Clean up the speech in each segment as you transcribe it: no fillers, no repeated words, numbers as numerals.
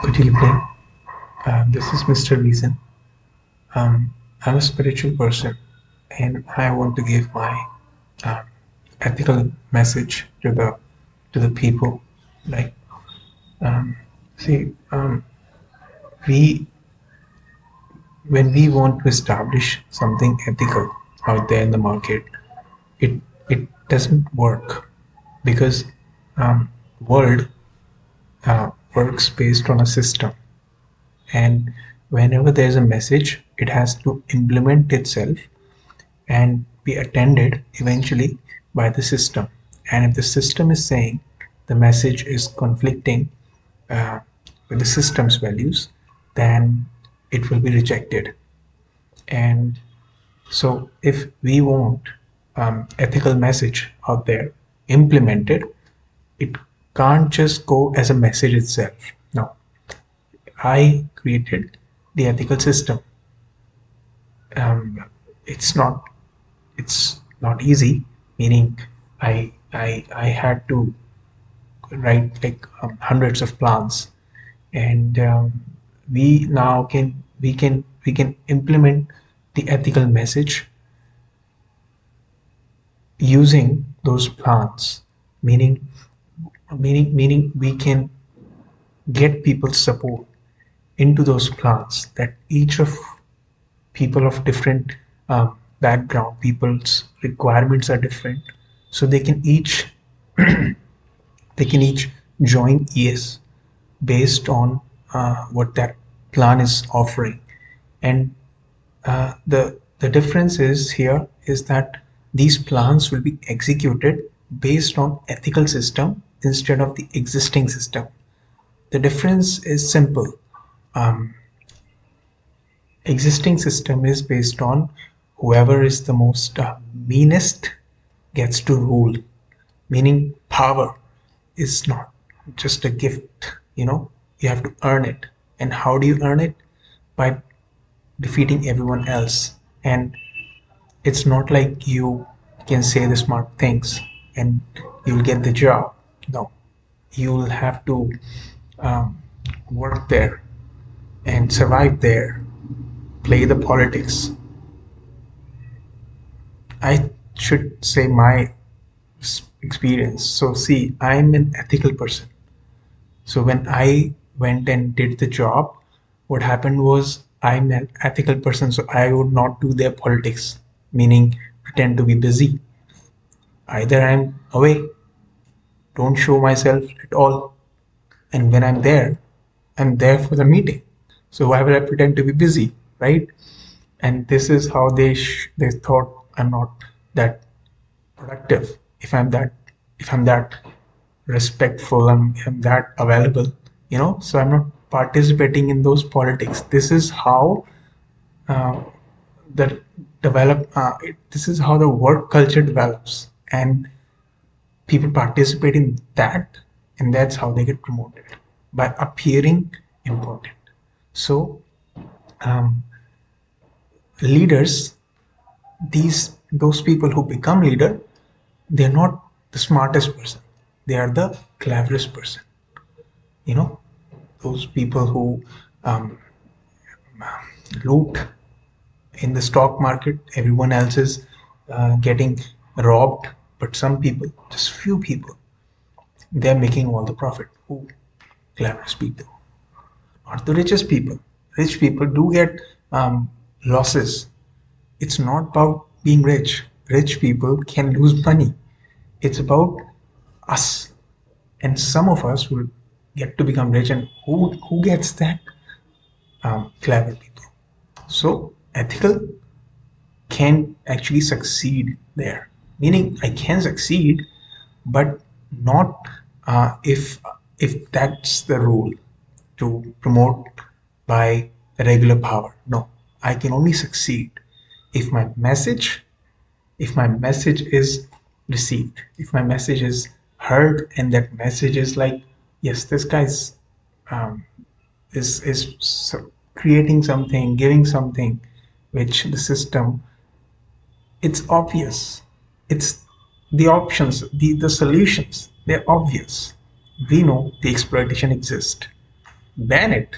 Good evening. This is Mr. Reason. I'm a spiritual person, and I want to give my um, ethical message to the people. Like, um, see, we when we want to establish something ethical out there in the market, it it doesn't work because world works based on a system, and whenever there's a message, it has to implement itself and be attended eventually by the system. And if the system is saying the message is conflicting uh, with the system's values, then it will be rejected. And so, if we want ethical message out there implemented, it can't just go as a message itself. No, I created the ethical system. Um, it's not it's not easy, meaning I had to write like hundreds of plans, and we can implement the ethical message using those plans, meaning meaning we can get people's support into those plans, that each of people of different background, people's requirements are different, so they can each join ES based on what that plan is offering. And the difference is here is that these plans will be executed based on ethical system instead of the existing system. The difference is simple. Existing system is based on whoever is the most meanest gets to rule, meaning power is not just a gift. You have to earn it. And how do you earn it? By defeating everyone else. And it's not like you can say the smart things and you'll get the job. No, you'll have to um, work there and survive there, play the politics. I should say my experience. So, see, I'm an ethical person. So, when I went and did the job, what happened was I'm an ethical person, so I would not do their politics, meaning pretend to be busy. Either I'm away, don't show myself at all, and when I'm there for the meeting. So, why would I pretend to be busy, right? And this is how they thought I'm not that productive. If I'm that respectful, I'm that available, so I'm not participating in those politics. This is how uh, the this is how the work culture develops, and people participate in that, and that's how they get promoted, by appearing important. So um, leaders, those people who become leader, they're not the smartest person, they are the cleverest person. you know those people who um, loot in the stock market, everyone else is getting robbed, but some people, just few people, they're making all the profit. Who? Cleverest people, not the richest people. Rich people do get losses. It's not about being rich. Rich people can lose money. It's about us, and some of us will get to become rich. And who gets that? Clever people. So ethical can actually succeed there, meaning I can succeed, but not if that's the rule, to promote by regular power. No, I can only succeed if my message is received, if my message is heard, and that message is like, yes, this guy's um, is creating something, giving something, which the system, it's obvious. It's the options, the solutions, they're obvious. We know the exploitation exists. ban it.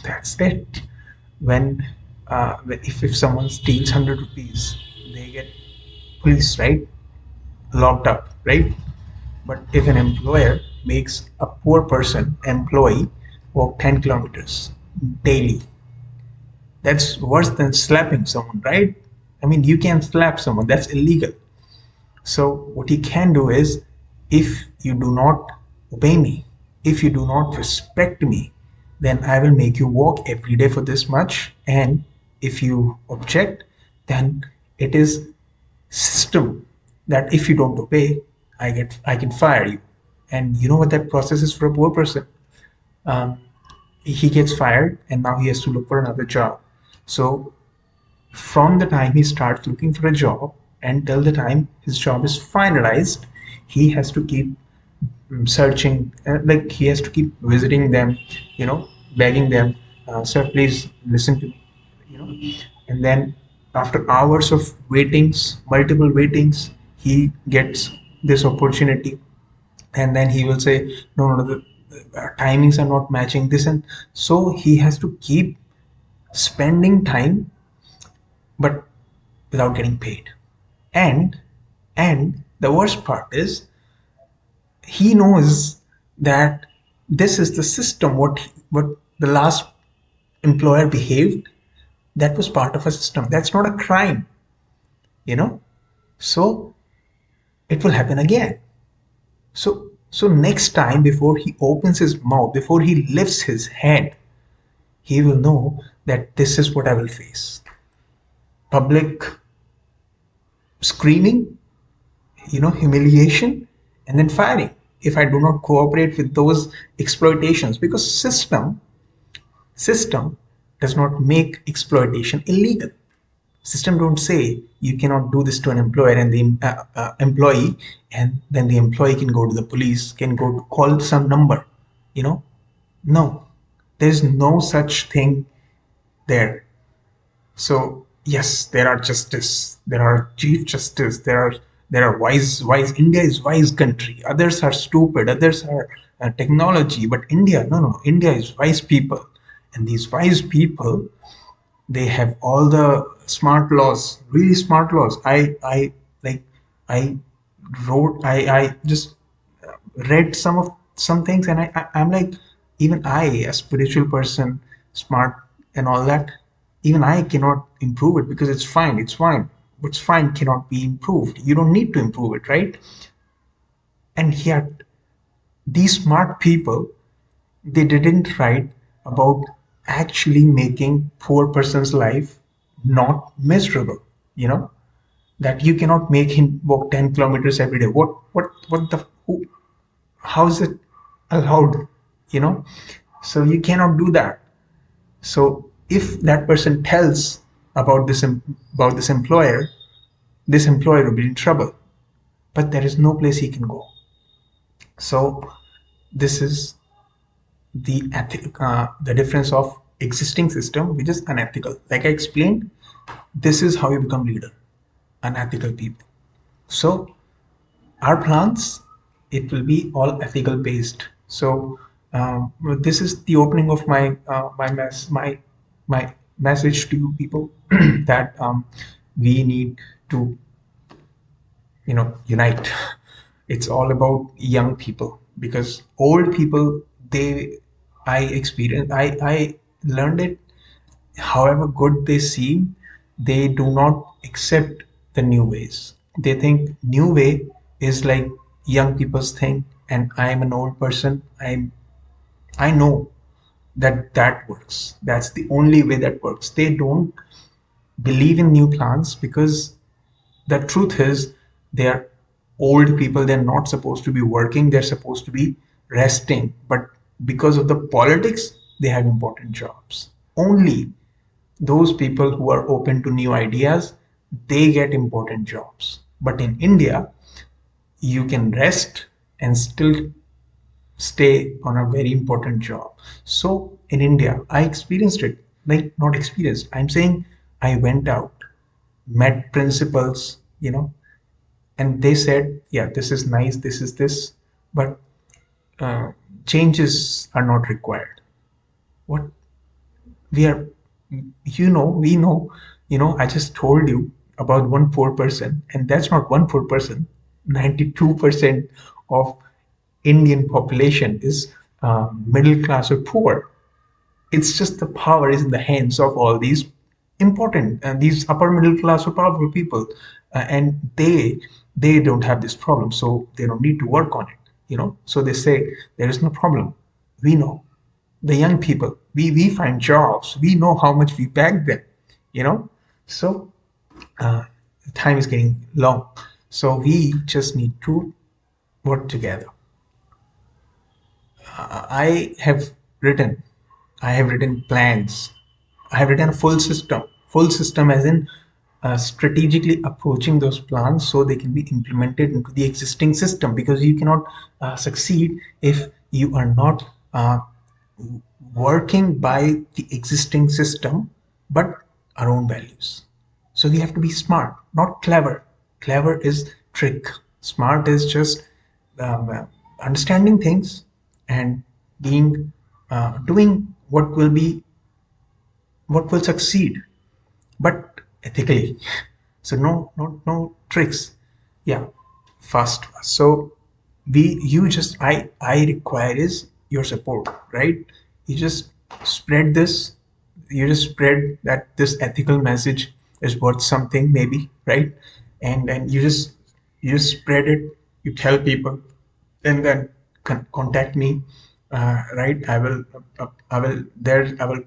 That's it. When if someone steals 100 rupees, they get police, right? Locked up, right? But if an employer makes a poor person employee walk 10 kilometers daily, that's worse than slapping someone, right? I mean, you can't slap someone, that's illegal. So, what he can do is, if you do not obey me, if you do not respect me, then I will make you walk every day for this much. And if you object, then it is system that if you don't obey, I can fire you. And you know what that process is for a poor person? Um, he gets fired, and now he has to look for another job. So from the time he starts looking for a job until the time his job is finalized, he has to keep searching, like he has to keep visiting them, you know, begging them, sir, please listen to me, you know. And then after hours of waitings, multiple waitings, he gets this opportunity. And then he will say, no, no, no, the timings are not matching this. And so he has to keep spending time, but without getting paid. And the worst part is he knows that this is the system. What the last employer behaved, that was part of a system. That's not a crime, you know. So it will happen again. So next time, before he opens his mouth, before he lifts his hand, he will know that this is what I will face: public screaming, you know, humiliation, and then firing if I do not cooperate with those exploitations. Because system does not make exploitation illegal. System don't say you cannot do this to an employer and the employee, and then the employee can go to the police, can go to call some number, you know. No, there's no such thing there. So yes, there are justice, there are chief justice, there are wise. India is wise country. Others are stupid. Others are technology. But India, no, no. India is wise people, and these wise people, they have all the smart laws, really smart laws. I like I wrote. I just read some things, and I'm like, even I, a spiritual person, smart and all that, even I cannot improve it because it's fine. It's fine. What's fine cannot be improved. You don't need to improve it, right? And yet, these smart people, they didn't write about actually making poor person's life not miserable. You know that you cannot make him walk 10 kilometers every day. What the who, how is it allowed, you know? So you cannot do that. So if that person tells about about this employer, this employer will be in trouble, but there is no place he can go. So this is the difference of existing system, which is unethical. Like I explained, this is how you become leader: unethical people. So our plans, it will be all ethical based. So this is the opening of my message to you people, that we need to, you know, unite. It's all about young people, because old people, they, I learned it, however good they seem, they do not accept the new ways. They think new way is like young people's thing, and I am an old person. I know that that works. That's the only way that works. They don't believe in new plans because the truth is they're old people. They're not supposed to be working. They're supposed to be resting. But because of the politics, they have important jobs. Only those people who are open to new ideas, they get important jobs. But in India, you can rest and still stay on a very important job. So in India, I experienced it. Like, not experienced, I'm saying I went out, met principals, you know, and they said, yeah, this is nice, this is this, but uh, changes are not required. what we are, we know, I just told you about 1 4%, and that's not 1 4%. 92% of Indian population is middle class or poor. It's just the power is in the hands of all these important and these upper middle class or powerful people, and they don't have this problem, so they don't need to work on it. So they say there is no problem. We know the young people, we find jobs, we know how much we pack them. So uh, time is getting long, so we just need to work together. I have written, I have written plans. I have written a full system as in strategically approaching those plans so they can be implemented into the existing system, because you cannot succeed if you are not working by the existing system, but our own values. So we have to be smart, not clever. Clever is trick. Smart is just understanding things and being doing what will succeed, but ethically. So no tricks. Yeah, fast. So I require is your support, right? You just spread this. You just spread that this ethical message is worth something, maybe, right? And you just spread it. You tell people, and then contact me, right? I will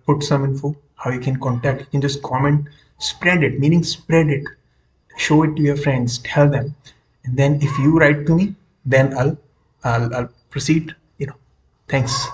put some info how you can contact. You can just comment, spread it, meaning spread it, show it to your friends, tell them, and then if you write to me, then I'll proceed. Thanks.